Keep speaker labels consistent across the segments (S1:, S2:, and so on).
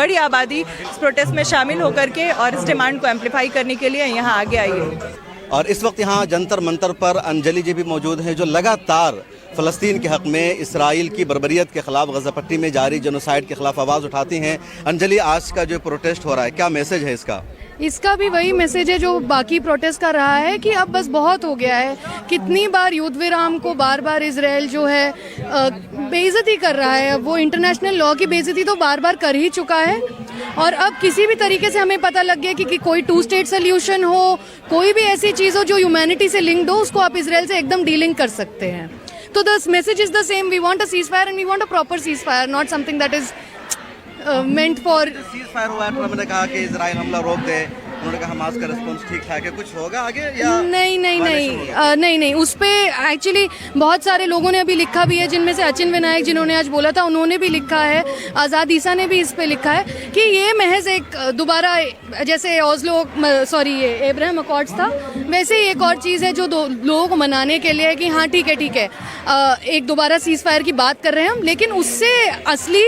S1: बड़ी आबादी इस प्रोटेस्ट में शामिल होकर के और इस डिमांड को एम्पलीफाई करने के लिए यहाँ आगे आई है।
S2: और इस वक्त यहाँ जंतर मंतर पर अंजलि जी भी मौजूद हैं, जो लगातार फ़लस्तीन के हक़ में इसराइल की बर्बरियत के ख़िलाफ़ गज़ा पट्टी में जारी जेनोसाइड के ख़िलाफ़ आवाज़ उठाती हैं। अंजलि, आज का जो प्रोटेस्ट हो रहा है, क्या मैसेज है इसका?
S3: इसका भी वही मैसेज है जो बाकी प्रोटेस्ट का रहा है कि अब बस बहुत हो गया है। कितनी बार युद्ध विराम को बार बार इजराइल जो है बेइज्जती कर रहा है। वो इंटरनेशनल लॉ की बेइज्जती तो बार बार कर ही चुका है और अब किसी भी तरीके से हमें पता लग गया कि कोई 2 स्टेट सोल्यूशन हो, कोई भी ऐसी चीज़ हो जो ह्यूमैनिटी से लिंक्ड हो, उसको आप इजराइल से एकदम डीलिंग कर सकते हैं। तो the message is the same, we want a cease fire and we want a proper cease fire, not something that is meant for.
S2: Cease fire हुआ है, ट्रम्प ने कहा कि इजराइल हमला रोक दे, उन्होंने कहा हमास का रिस्पॉन्स ठीक ठाक है, कुछ होगा आगे या
S3: नहीं उस पे एक्चुअली बहुत सारे लोगों ने अभी लिखा भी है, जिनमें से अचिन विनायक जिन्होंने आज बोला था उन्होंने भी लिखा है, आज़ाद ईसा ने भी इस पे लिखा है कि ये महज एक दोबारा जैसे ये एब्राहम अकॉर्ड्स था, वैसे ही एक और चीज़ है जो लोगों को मनाने के लिए कि हाँ ठीक है एक दोबारा सीज फायर की बात कर रहे हैं हम, लेकिन उससे असली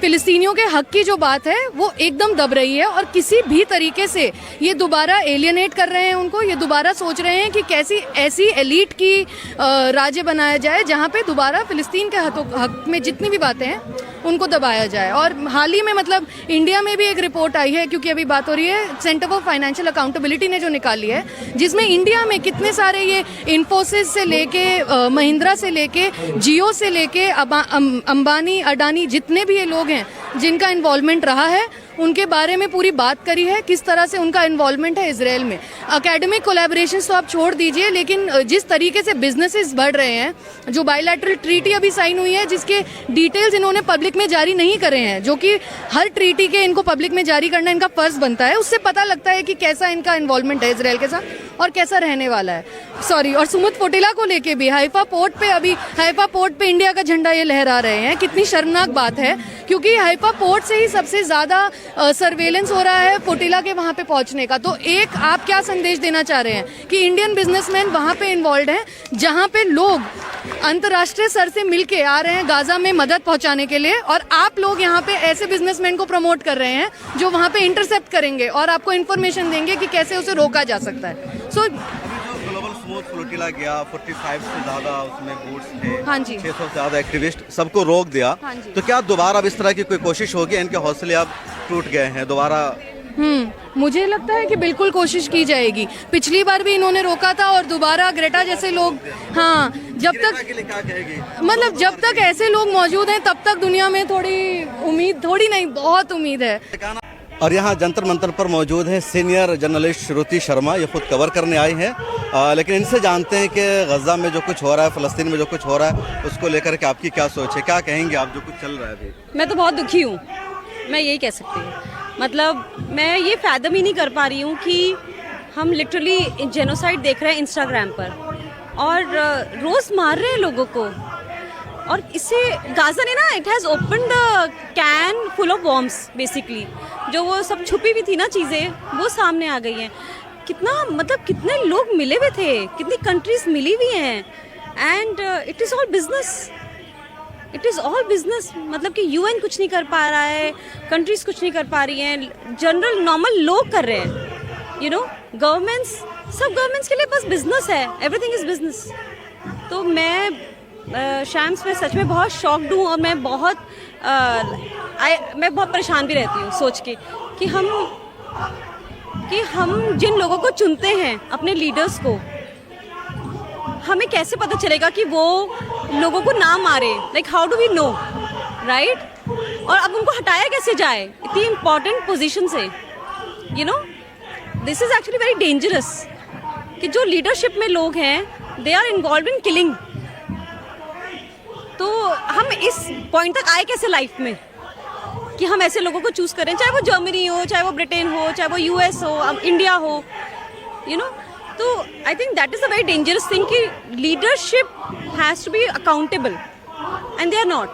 S3: फिलिस्तीनियों के हक की जो बात है वो एकदम दब रही है और किसी भी तरीके से ये दोबारा एलियनेट कर रहे हैं उनको। ये दोबारा सोच रहे हैं कि कैसी ऐसी एलीट की राज्य बनाया जाए जहाँ पे दोबारा फिलिस्तीन के हक में जितनी भी बातें हैं उनको दबाया जाए। और हाल ही में मतलब इंडिया में भी एक रिपोर्ट आई है, क्योंकि अभी बात हो रही है, सेंटर फॉर फाइनेंशियल अकाउंटेबिलिटी ने जो निकाली है, जिसमें इंडिया में कितने सारे ये इन्फोसिस से लेके महिंद्रा से लेके जियो से लेके अंबानी अडानी जितने भी ये लोग हैं जिनका इन्वॉल्वमेंट रहा है, उनके बारे में पूरी बात करी है, किस तरह से उनका इन्वॉल्वमेंट है इजराइल में। एकेडमिक कोलैबोरेशंस तो आप छोड़ दीजिए, लेकिन जिस तरीके से बिजनेसेस बढ़ रहे हैं, जो बायलैटरल ट्रीटी अभी साइन हुई है जिसके डिटेल्स इन्होंने पब्लिक में जारी नहीं करे हैं, जो कि हर ट्रीटी के इनको पब्लिक में जारी करना इनका फर्ज बनता है, उससे पता लगता है कि कैसा इनका इन्वॉल्वमेंट है इजराइल के साथ और कैसा रहने वाला है। और सुमुद फोटिला को लेके भी हाइफा पोर्ट पे इंडिया का झंडा ये लहरा रहे हैं। कितनी शर्मनाक बात है, क्योंकि हाइफा पोर्ट से ही सबसे ज्यादा सर्वेलेंस हो रहा है फोटिला के वहां पे पहुंचने का। तो एक आप क्या संदेश देना चाह रहे हैं कि इंडियन बिजनेसमैन वहां पे इन्वॉल्व हैं, जहां पे लोग अंतर्राष्ट्रीय स्तर से मिलके आ रहे हैं गाजा में मदद पहुंचाने के लिए, और आप लोग यहाँ पे ऐसे बिजनेसमैन को प्रमोट कर रहे हैं जो वहां पे इंटरसेप्ट करेंगे और आपको इन्फॉर्मेशन देंगे कि कैसे उसे रोका जा सकता है।
S2: ग्लोबल स्मूथ फ्लोटिला गया, 45 से ज्यादा उसमें बोट्स थे,
S3: हाँ जी,
S2: 600 से ज्यादा एक्टिविस्ट, सबको रोक दिया।
S3: हाँ जी।
S2: तो क्या दोबारा अब इस तरह की कोई कोशिश होगी? इनके हौसले अब टूट गए हैं दोबारा?
S3: मुझे लगता है कि बिल्कुल कोशिश की जाएगी। पिछली बार भी इन्होंने रोका था और दोबारा ग्रेटा जैसे लोग, हाँ, जब तक ऐसे लोग मौजूद हैं तब तक दुनिया में बहुत उम्मीद है।
S2: और यहाँ जंतर मंतर पर मौजूद है सीनियर जर्नलिस्ट श्रुति शर्मा, ये खुद कवर करने आई हैं, लेकिन इनसे जानते हैं कि गजा में जो कुछ हो रहा है, फ़लस्तीन में जो कुछ हो रहा है, उसको लेकर के आपकी क्या सोच है, क्या कहेंगे आप जो कुछ चल रहा है अभी?
S4: मैं तो बहुत दुखी हूँ, मैं यही कह सकती हूँ। मतलब मैं ये फैदम ही नहीं कर पा रही हूँ कि हम लिटरली जेनोसाइड देख रहे हैं इंस्टाग्राम पर और रोज़ मार रहे हैं लोगों को। और इससे गाजा ने ना, it has open the can full of bombs basically, जो वो सब छुपी हुई थी ना चीज़ें, वो सामने आ गई हैं। कितने लोग मिले हुए थे, कितनी कंट्रीज मिली हुई हैं, and it is all business. मतलब कि यूएन कुछ नहीं कर पा रहा है, कंट्रीज कुछ नहीं कर पा रही हैं, जनरल नॉर्मल लोग कर रहे हैं, गवर्नमेंट्स के लिए बस बिजनेस है, एवरीथिंग इज बिजनेस। तो मैं शैम्स में सच में बहुत शॉक्ड हूँ और मैं बहुत परेशान भी रहती हूँ सोच के कि हम जिन लोगों को चुनते हैं, अपने लीडर्स को, हमें कैसे पता चलेगा कि वो लोगों को ना मारे? Like how do we know, right? और अब उनको हटाया कैसे जाए इतनी इम्पोर्टेंट पोजीशन से? This is actually very dangerous कि जो लीडरशिप में लोग हैं, they are involved in killing. तो हम इस पॉइंट तक आए कैसे लाइफ में कि हम ऐसे लोगों को चूज करें, चाहे वो जर्मनी हो, चाहे वो ब्रिटेन हो, चाहे वो यूएस हो, इंडिया हो, तो I think that is a very dangerous thing कि leadership has to be accountable and they are not,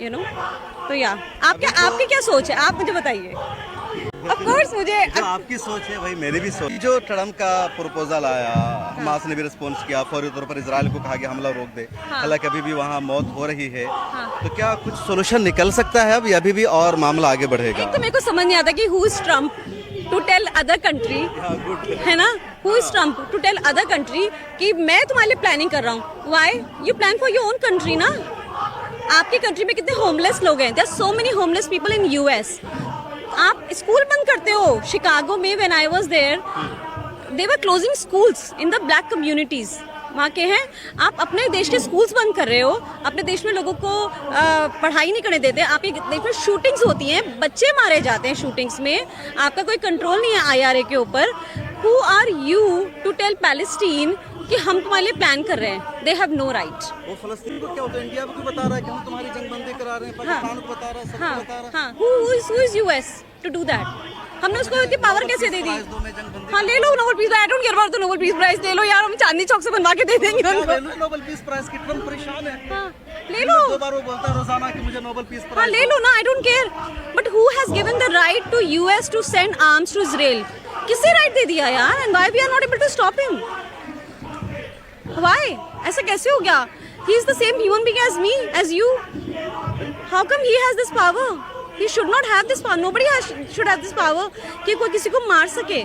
S4: तो आपकी क्या सोच है, आप मुझे बताइए। ऑफ कोर्स मुझे
S2: जो आपकी सोच है वही मेरी भी सोच। जो ट्रम्प का प्रपोजल आया, हमास ने भी रिस्पॉन्स किया, फौरी तौर पर इजराइल को कहा कि हमला रोक दे, हालांकि अभी भी वहाँ मौत हो रही है, तो क्या कुछ सोल्यूशन निकल सकता है अब या अभी भी और मामला आगे बढ़ेगा?
S4: एक तो मेरे को समझ नहीं आता कि who is Trump to tell other country, है ना, who is Trump to tell other country कि मैं तुम्हारे लिए प्लानिंग कर रहा हूँ। Why you plan for your own country ना। आपकी कंट्री में कितने होमलेस लोग हैं, there are so many homeless people in US. आप स्कूल बंद करते हो। शिकागो में when I was there they were closing schools in the black communities, वहाँ के हैं। आप अपने देश के स्कूल्स बंद कर रहे हो, अपने देश में लोगों को पढ़ाई नहीं करने देते। आपके देश में शूटिंग्स होती हैं, बच्चे मारे जाते हैं शूटिंग्स में, आपका कोई कंट्रोल नहीं है आईआरए के ऊपर। Who are you to tell Palestine कि हम तुम्हारे लिए प्लान कर रहे हैं? They have no right.
S2: वो फलस्तीन को क्या होता है, इंडिया को बता रहा है कि हम तुम्हारी जंग बंदी करा रहे हैं, पाकिस्तान को बता रहा है, सबको बता रहा है।
S4: हाँ, who is US to do that? हमने उसको इतनी पावर कैसे दे दी? हाँ, ले लो Nobel peace, I don't care about the Nobel peace prize, ले लो यार, हम चांदनी चौक से बनवा के दे देंगे उनको।
S2: नोबेल पीस प्राइज की ट्रम्प परेशान है।
S4: हाँ, ले लो।
S2: 2 बार वो बोलता है रोजाना कि मुझे नोबेल पीस
S4: हाँ,
S2: प्राइज।
S4: ले लो ना, I don't care. But who has given the right to US to send arms to Israel? किसने राइट दे दिया यार? And why we are not able to stop him? Why? ऐसा कैसे हो गया? He is the same human being as me, as you. How come he has this power? He should not have this power. Nobody should have this power कि कोई किसी को मार सके।